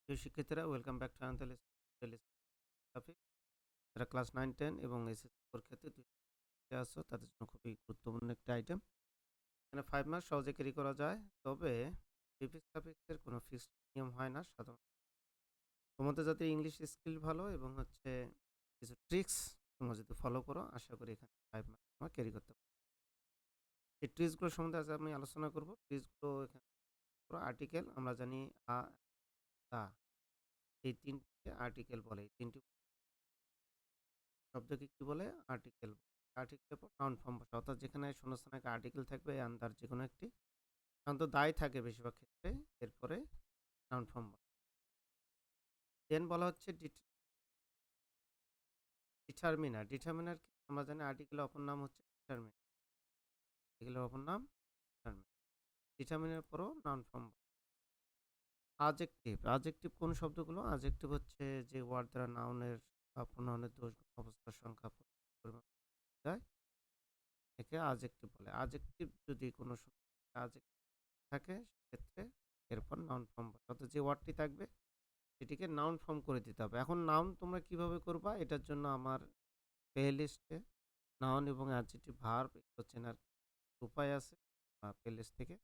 প্রিয় শিক্ষার্থীরা, welcome back to আনতাল topic. যারা ক্লাস 9, 10 এবং এসএসসি পরীক্ষাতে আছো তাদের জন্য খুবই গুরুত্বপূর্ণ একটা আইটেম। এখানে 5 মার্কস সহজে ক্যারি করা যায়, তবে প্রিফিক্স সাফিক্সের কোনো ফিক্সড নিয়ম হয় না সাধারণত। তোমাদের যাতে ইংলিশ স্কিল ভালো এবং কিছু ট্রিক্স তোমরা যদি ফলো করো, আশা করি এখানে 5 মার্কস তোমরা ক্যারি করতে পারো। এই ট্রিক্সগুলো সম্বন্ধে আজ আমি আলোচনা করবো। ট্রিক্সগুলো এখানে আর্টিকেল, আমরা জানি আ, তা, এই তিনটে আর্টিকেল বলে। এই তিনটি শব্দকে কি বলে? আর্টিকেল। আর্টিকেলের পর নাউন ফর্ম বসে, অর্থাৎ যেখানে শূন্যস্থানে একটা আর্টিকেল থাকবে আন্দার যে কোনো একটি, সাধারণত দায় থাকে বেশিরভাগ ক্ষেত্রে, এরপরে নাউন ফর্ম বসে। দেন বলা হচ্ছে ডিটারমিনার। ডিটারমিনার আমরা জানি আর্টিকেলের অপর নাম হচ্ছে ডিটারমিনার। আর্টিকেলের অপর নাম ডিটারমিনার। ডিটারমিনার পরও নাউন ফর্ম। আজেক্টিভ। আজেক্টিভ কোন শব্দগুলো? আজেক্টিভ হচ্ছে যে ওয়ার্ড দ্বারা নাউনের বা প্রোনাউনের দোষ, অবস্থার সংখ্যা পরিমাণ যায়, একে আজেক্টিভ বলে। আজেক্টিভ যদি কোনো আজেক্টিভ থাকে সেক্ষেত্রে এরপর নাউন ফর্ম বসে, অর্থাৎ যে ওয়ার্ডটি থাকবে সেটিকে নাউন ফর্ম করে দিতে হবে। এখন নাউন তোমরা কিভাবে করবা, এটার জন্য আমার প্লে লিস্টে নাউন এবং অ্যাডজেক্টিভ ভার্ব এগুলো চেনার উপায় আছে। প্লে লিস্ট থেকে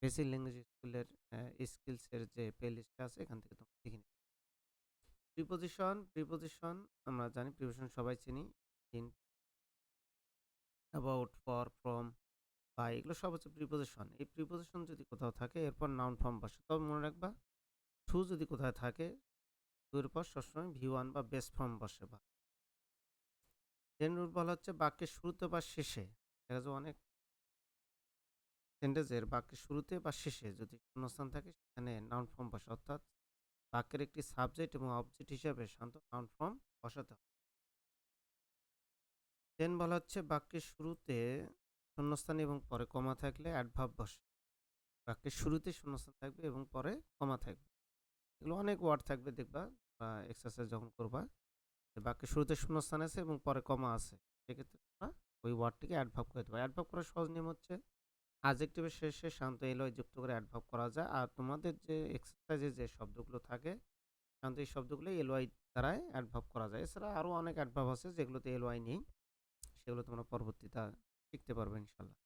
বেসিক ল্যাঙ্গুয়েজ স্কুলের স্কিলসের যে প্লে লিস্টটা আছে, এখান থেকে তোমরা দেখে নিবে। প্রিপোজিশন। প্রিপোজিশন আমরা জানি, প্রিপোজিশন সবাই চিনি। In, about, for, from, by, এগুলো সব হচ্ছে প্রিপোজিশন। এই প্রিপোজিশন যদি কোথাও থাকে এরপর নাউন ফর্ম বসে। তবে মনে রাখবা, টু যদি কোথায় থাকে, টু এর পর সবসময় ভি1 বা বেস ফর্ম বসে। বা চেন রুল বলা হচ্ছে বাক্যের শুরুতে বা শেষে, দেখা যায় অনেক সেন্টেন্সের বাক্যের শুরুতে বা শেষে যদি শূন্যস্থান থাকে সেখানে নাউন ফর্ম বসে, অর্থাৎ বাক্যের একটি সাবজেক্ট এবং অবজেক্ট হিসাবে সাধারণত নাউন ফর্ম বসাতে হবে। দেন বলা হচ্ছে বাক্যের শুরুতে শূন্যস্থান এবং পরে কমা থাকলে অ্যাডভার্ব বসে। বাক্যের শুরুতে শূন্যস্থান থাকবে এবং পরে কমা থাকবে। এগুলো অনেক ওয়ার্ড থাকবে, দেখবা বা এক্সারসাইজ যখন করবা, বাক্যের শুরুতে শূন্যস্থান আছে এবং পরে কমা আছে, সেক্ষেত্রে তোমরা ওই ওয়ার্ডটিকে অ্যাডভার্ব করে দেবা। অ্যাডভার্ব করার সহজ নিয়ম হচ্ছে অ্যাডজেক্টিভের শেষে শান্ত এলওয়াই যুক্ত করে অ্যাডভার্ব করা যায়। আর তোমাদের যে এক্সারসাইজে যে শব্দগুলো থাকে, শান্ত এই শব্দগুলো এলওয়াই দ্বারাই অ্যাডভার্ব করা যায়। এছাড়া আরও অনেক অ্যাডভার্ব আছে যেগুলোতে এলওয়াই নেই, সেগুলো তোমরা পরবর্তীতে শিখতে পারবে ইনশাল্লাহ।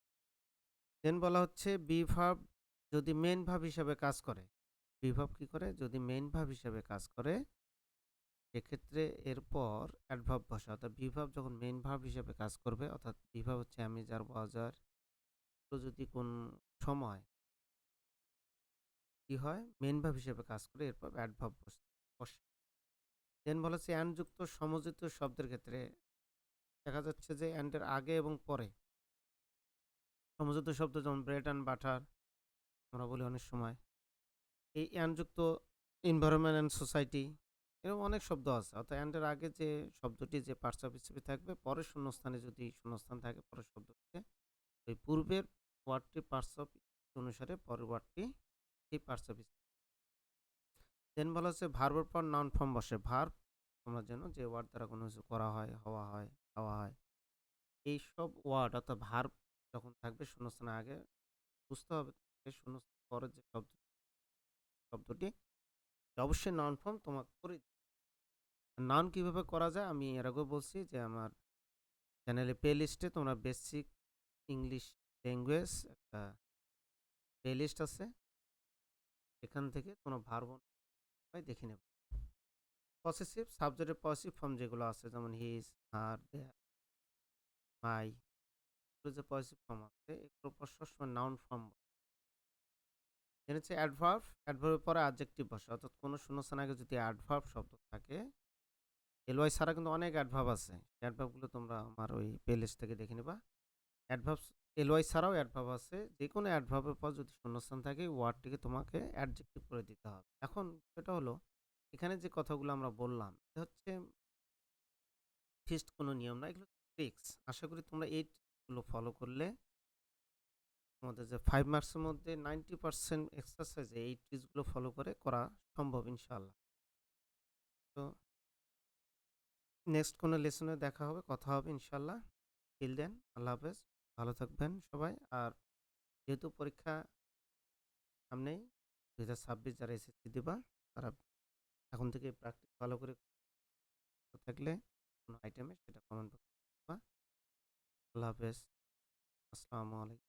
দেন বলা হচ্ছে বি ভার্ব যদি মেন ভার্ব হিসাবে কাজ করে। বি ভার্ব কি করে? যদি মেন ভার্ব হিসাবে কাজ করে, সেক্ষেত্রে এরপর অ্যাডভার্ব বসে। অর্থাৎ বি ভার্ব যখন মেন ভার্ব হিসাবে কাজ করবে, অর্থাৎ বি ভার্ব হচ্ছে আমি, যার, বাজার, যদি কোন সময় কি হয় মেন ভার্ব হিসেবে কাজ করে, এরপর অ্যাডভার্ব বসে। দেন বলা হচ্ছে অ্যান্ড যুক্ত সমযোজিত শব্দের ক্ষেত্রে দেখা যাচ্ছে যে অ্যান্ডের আগে এবং পরে সমযোজিত শব্দ, যেমন ব্রেড অ্যান্ড বাটার আমরা বলি অনেক সময়। এই অ্যান্ড যুক্ত এনভায়রনমেন্ট অ্যান্ড সোসাইটি, এরকম অনেক শব্দ আছে। অর্থাৎ অ্যান্ডের আগে যে শব্দটি যে পার্টস অফ স্পিচ থাকবে, পরের শূন্যস্থানে যদি শূন্যস্থান থাকে পরের শব্দটিতে, ওই পূর্বের ওয়ার্ডটি পার্টস অফ অনুসারে পরের ওয়ার্ডটি এই পার্টস অফ স্পিচ। দেন বলা হচ্ছে ভার্বের পর নাউন ফর্ম বসে। ভার্ব তোমরা জানো যে ওয়ার্ড দ্বারা কোনো কিছু করা হয়, হওয়া হয়, খাওয়া হয়, এইসব ওয়ার্ড অর্থাৎ ভার্ব যখন থাকবে শূন্যস্থানের আগে, বুঝতে হবে শূন্যস্থান পরের যে শব্দটি অবশ্যই নাউন ফর্ম তোমাকে করে। নাউন কিভাবে করা যায় আমি এর আগেও বলছি যে আমার চ্যানেলে প্লে লিস্টে তোমরা বেসিক ইংলিশ ল্যাঙ্গুয়েজ একটা প্লে লিস্ট আছে, এখান থেকে তোমরা ভার্ব দেখে নেবে। পসেসিভ সাবজেক্টের পসেসিভ ফর্ম যেগুলো আছে, যেমন হিজ, হার, দেয়ার, মাই, যে পসেসিভ ফর্ম আছে, এগুলোর পর সবসময় নাউন ফর্ম। এটা হচ্ছে অ্যাডভার্ব। অ্যাডভার্বের পরে অ্যাডজেক্টিভ বসে, অর্থাৎ কোনো শূন্যস্থান আগে যদি অ্যাডভার্ব শব্দ থাকে, এলওয়াই ছাড়া কিন্তু অনেক অ্যাডভার্ব আছে। অ্যাডভার্বগুলো তোমরা আমার ওই প্লে লিস্ট থেকে দেখে নেবা। অ্যাডভার্ব এলওয়াই ছাড়াও অ্যাডভার্ব আছে। যে কোনো অ্যাডভার্বের পর যদি শূন্যস্থান থাকে, ওয়ার্ডটিকে তোমাকে অ্যাডজেক্টিভ করে দিতে হবে। এখন সেটা হলো এখানে যে কথাগুলো আমরা বললাম, এটা হচ্ছে ফিক্সড কোনো নিয়ম না, এগুলো ট্রিক্স। আশা করি তোমরা এইগুলো ফলো করলে তোমাদের যে 5 মার্কসের মধ্যে 90% এক্সারসাইজে এই ট্রিক্সগুলো ফলো করে করা সম্ভব ইনশাআল্লাহ। তো নেক্সট কোনো লেসনে দেখা হবে, কথা হবে ইনশাআল্লাহ। টিল দেন, আল্লাহ হাফেজ, ভালো থাকবেন সবাই। আর যেহেতু পরীক্ষা সামনেই, 2026 যারা এসএসসি দিবা তারা এখন থেকে প্র্যাকটিস ভালো করে থাকলে কোনো আইটেমে সেটা কমেন্ট বক্সে। আল্লাহ হাফেজ। আসসালামু আলাইকুম।